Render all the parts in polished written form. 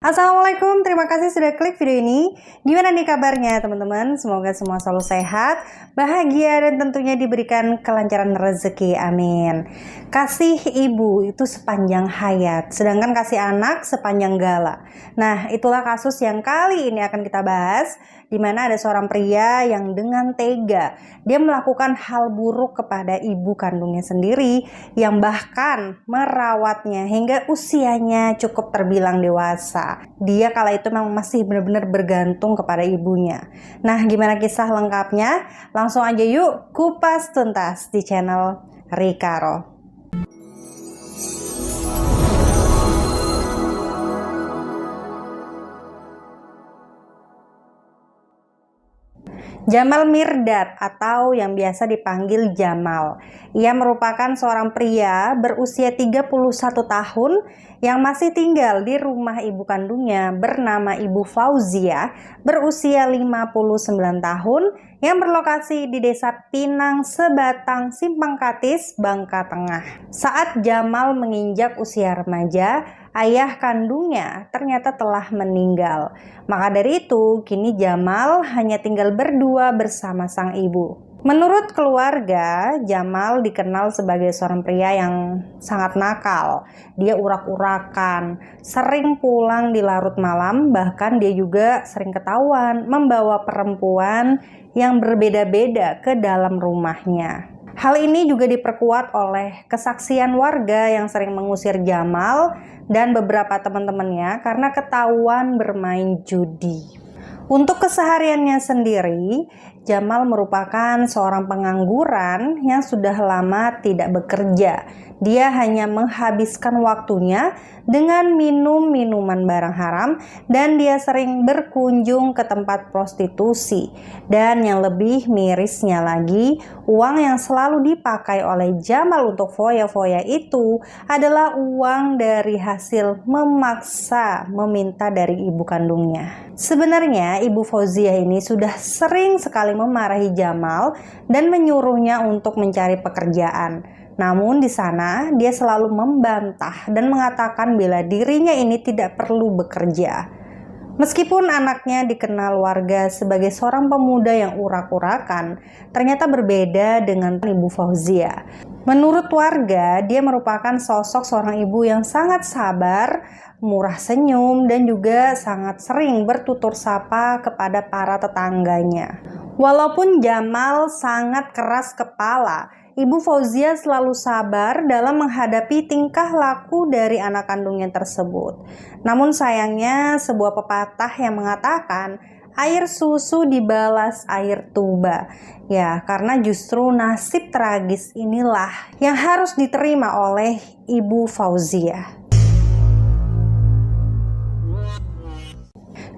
Assalamualaikum, terima kasih sudah klik video ini. Gimana nih kabarnya teman-teman? Semoga semua selalu sehat, bahagia, dan tentunya diberikan kelancaran rezeki, amin. Kasih ibu itu sepanjang hayat, sedangkan kasih anak sepanjang gala. Nah, itulah kasus yang kali ini akan kita bahas, di mana ada seorang pria yang dengan tega, dia melakukan hal buruk kepada ibu kandungnya sendiri, yang bahkan merawatnya hingga usianya cukup terbilang dewasa. Dia kala itu memang masih benar-benar bergantung kepada ibunya. Nah, gimana kisah lengkapnya? Langsung aja yuk kupas tuntas di channel Rikaro. Jamal Mirdad atau yang biasa dipanggil Jamal. Ia merupakan seorang pria berusia 31 tahun yang masih tinggal di rumah ibu kandungnya bernama Ibu Fauzia berusia 59 tahun yang berlokasi di Desa Pinang Sebatang, Simpang Katis, Bangka Tengah. Saat Jamal menginjak usia remaja, ayah kandungnya ternyata telah meninggal. Maka dari itu, kini Jamal hanya tinggal berdua bersama sang ibu. Menurut keluarga, Jamal dikenal sebagai seorang pria yang sangat nakal. Dia urak-urakan, sering pulang di larut malam, bahkan dia juga sering ketahuan membawa perempuan yang berbeda-beda ke dalam rumahnya. Hal ini juga diperkuat oleh kesaksian warga yang sering mengusir Jamal dan beberapa teman-temannya karena ketahuan bermain judi. Untuk kesehariannya sendiri, Jamal merupakan seorang pengangguran yang sudah lama tidak bekerja. Dia hanya menghabiskan waktunya dengan minum minuman barang haram dan dia sering berkunjung ke tempat prostitusi. Dan yang lebih mirisnya lagi, uang yang selalu dipakai oleh Jamal untuk foya-foya itu adalah uang dari hasil memaksa meminta dari ibu kandungnya. Sebenarnya Ibu Fauzia ini sudah sering sekali memarahi Jamal dan menyuruhnya untuk mencari pekerjaan. Namun di sana dia selalu membantah dan mengatakan bila dirinya ini tidak perlu bekerja. Meskipun anaknya dikenal warga sebagai seorang pemuda yang urak-urakan, ternyata berbeda dengan Ibu Fauzia. Menurut warga, dia merupakan sosok seorang ibu yang sangat sabar, murah senyum, dan juga sangat sering bertutur sapa kepada para tetangganya. Walaupun Jamal sangat keras kepala, Ibu Fauzia selalu sabar dalam menghadapi tingkah laku dari anak kandungnya tersebut. Namun sayangnya sebuah pepatah yang mengatakan air susu dibalas air tuba. Ya, karena justru nasib tragis inilah yang harus diterima oleh Ibu Fauzia.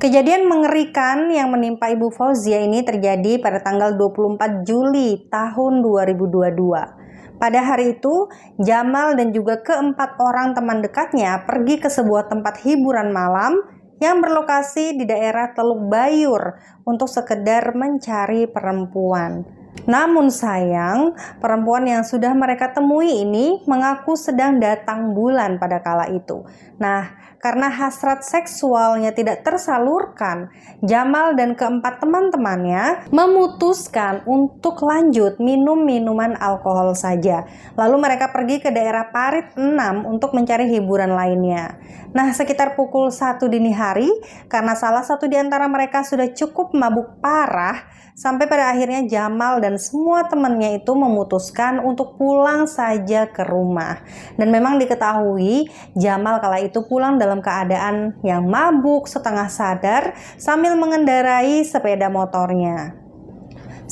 Kejadian mengerikan yang menimpa Ibu Fauzia ini terjadi pada tanggal 24 Juli tahun 2022. Pada hari itu, Jamal dan juga keempat orang teman dekatnya pergi ke sebuah tempat hiburan malam yang berlokasi di daerah Teluk Bayur untuk sekedar mencari perempuan. Namun sayang, perempuan yang sudah mereka temui ini mengaku sedang datang bulan pada kala itu. Nah, karena hasrat seksualnya tidak tersalurkan, Jamal dan keempat teman-temannya memutuskan untuk lanjut minum minuman alkohol saja. Lalu mereka pergi ke daerah Parit 6 untuk mencari hiburan lainnya. Nah, sekitar pukul 1 dini hari, karena salah satu di antara mereka sudah cukup mabuk parah, sampai pada akhirnya Jamal dan semua temannya itu memutuskan untuk pulang saja ke rumah. Dan memang diketahui Jamal kala itu pulang dalam keadaan yang mabuk setengah sadar sambil mengendarai sepeda motornya.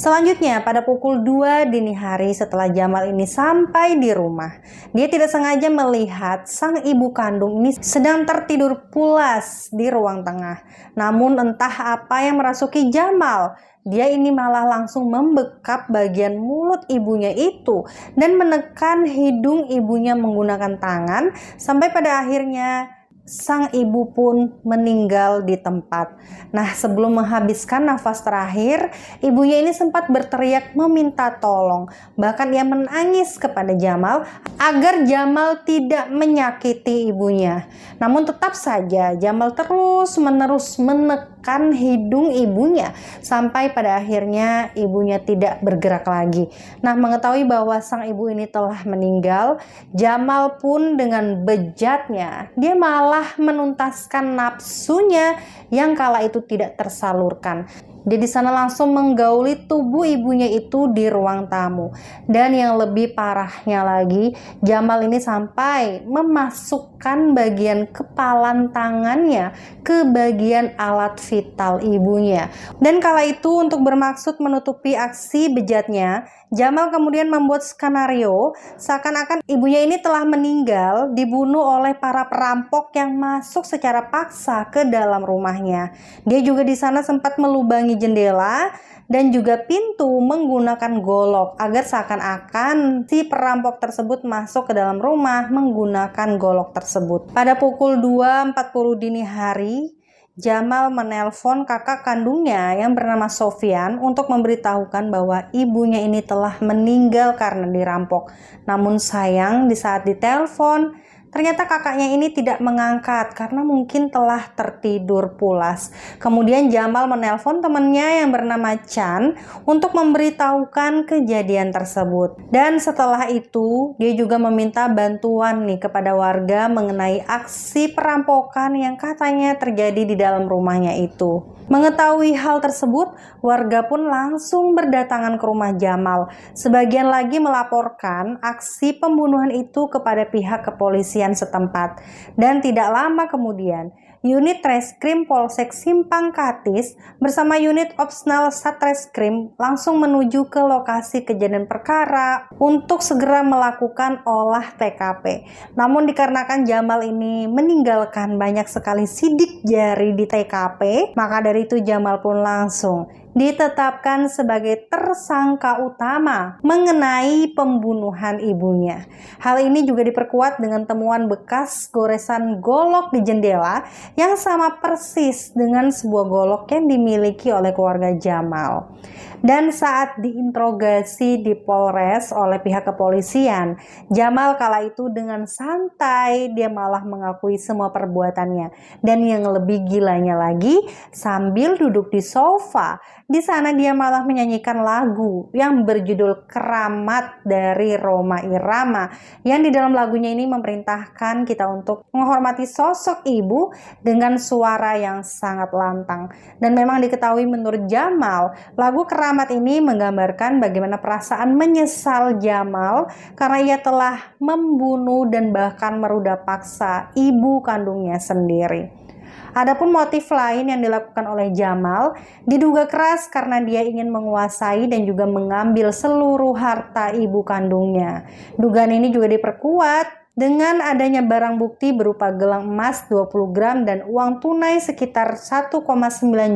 Selanjutnya pada pukul 2 dini hari setelah Jamal ini sampai di rumah, dia tidak sengaja melihat sang ibu kandung ini sedang tertidur pulas di ruang tengah. Namun entah apa yang merasuki Jamal, dia ini malah langsung membekap bagian mulut ibunya itu dan menekan hidung ibunya menggunakan tangan sampai pada akhirnya sang ibu pun meninggal di tempat. Nah, sebelum menghabiskan nafas terakhir, ibunya ini sempat berteriak meminta tolong. Bahkan ia menangis kepada Jamal agar Jamal tidak menyakiti ibunya. Namun tetap saja Jamal terus-menerus menekan hidung ibunya sampai pada akhirnya ibunya tidak bergerak lagi. Nah, mengetahui bahwa sang ibu ini telah meninggal, Jamal pun dengan bejatnya dia malah menuntaskan nafsunya yang kala itu tidak tersalurkan. Dia di sana langsung menggauli tubuh ibunya itu di ruang tamu. Dan yang lebih parahnya lagi, Jamal ini sampai memasukkan bagian kepalan tangannya ke bagian alat vital ibunya. Dan kala itu untuk bermaksud menutupi aksi bejatnya, Jamal kemudian membuat skenario seakan-akan ibunya ini telah meninggal dibunuh oleh para perampok yang masuk secara paksa ke dalam rumahnya. Dia juga di sana sempat melubangi jendela dan juga pintu menggunakan golok agar seakan-akan si perampok tersebut masuk ke dalam rumah menggunakan golok tersebut. Pada pukul 2.40 dini hari, Jamal menelpon kakak kandungnya yang bernama Sofyan untuk memberitahukan bahwa ibunya ini telah meninggal karena dirampok. Namun sayang di saat ditelepon, ternyata kakaknya ini tidak mengangkat karena mungkin telah tertidur pulas. Kemudian Jamal menelpon temannya yang bernama Chan untuk memberitahukan kejadian tersebut. Dan setelah itu dia juga meminta bantuan nih kepada warga mengenai aksi perampokan yang katanya terjadi di dalam rumahnya itu. Mengetahui hal tersebut, warga pun langsung berdatangan ke rumah Jamal. Sebagian lagi melaporkan aksi pembunuhan itu kepada pihak kepolisian setempat. Dan tidak lama kemudian, unit Reskrim Polsek Simpang Katis bersama unit Opsnal Satreskrim langsung menuju ke lokasi kejadian perkara untuk segera melakukan olah TKP. Namun dikarenakan Jamal ini meninggalkan banyak sekali sidik jari di TKP, maka dari itu Jamal pun langsung ditetapkan sebagai tersangka utama mengenai pembunuhan ibunya. Hal ini juga diperkuat dengan temuan bekas goresan golok di jendela yang sama persis dengan sebuah golok yang dimiliki oleh keluarga Jamal. Dan saat diinterogasi di Polres oleh pihak kepolisian, Jamal kala itu dengan santai dia malah mengakui semua perbuatannya. Dan yang lebih gilanya lagi, sambil duduk di sofa, di sana dia malah menyanyikan lagu yang berjudul Keramat dari Rhoma Irama, yang di dalam lagunya ini memerintahkan kita untuk menghormati sosok ibu dengan suara yang sangat lantang. Dan memang diketahui menurut Jamal, lagu Keramat ini menggambarkan bagaimana perasaan menyesal Jamal karena ia telah membunuh dan bahkan meruda paksa ibu kandungnya sendiri. Adapun motif lain yang dilakukan oleh Jamal diduga keras karena dia ingin menguasai dan juga mengambil seluruh harta ibu kandungnya. Dugaan ini juga diperkuat dengan adanya barang bukti berupa gelang emas 20 gram dan uang tunai sekitar 1,9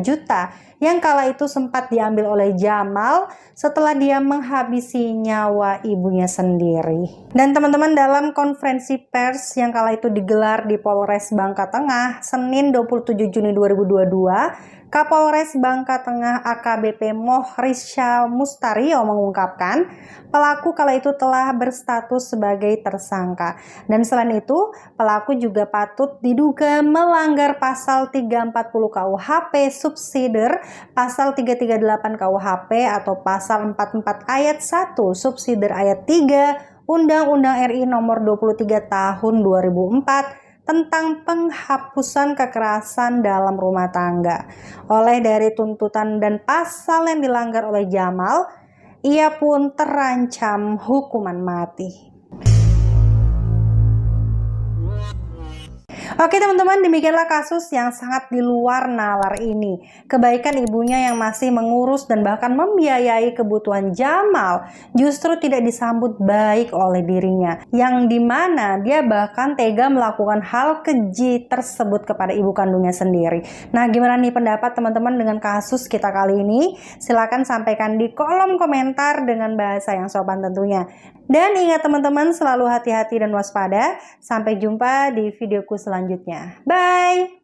juta yang kala itu sempat diambil oleh Jamal setelah dia menghabisi nyawa ibunya sendiri. Dan teman-teman, dalam konferensi pers yang kala itu digelar di Polres Bangka Tengah Senin 27 Juni 2022, Kapolres Bangka Tengah AKBP Mohrisha Mustario mengungkapkan pelaku kala itu telah berstatus sebagai tersangka. Dan selain itu, pelaku juga patut diduga melanggar pasal 340 KUHP subsider, pasal 338 KUHP atau pasal 44 ayat 1 subsider ayat 3 Undang-Undang RI nomor 23 tahun 2004 tentang penghapusan kekerasan dalam rumah tangga. Oleh dari tuntutan dan pasal yang dilanggar oleh Jamal, ia pun terancam hukuman mati. Oke teman-teman, demikianlah kasus yang sangat di luar nalar ini. Kebaikan ibunya yang masih mengurus dan bahkan membiayai kebutuhan Jamal justru tidak disambut baik oleh dirinya, yang dimana dia bahkan tega melakukan hal keji tersebut kepada ibu kandungnya sendiri. Nah, gimana nih pendapat teman-teman dengan kasus kita kali ini? Silahkan sampaikan di kolom komentar dengan bahasa yang sopan tentunya. Dan ingat teman-teman, selalu hati-hati dan waspada. Sampai jumpa di videoku selanjutnya. selanjutnya. Bye!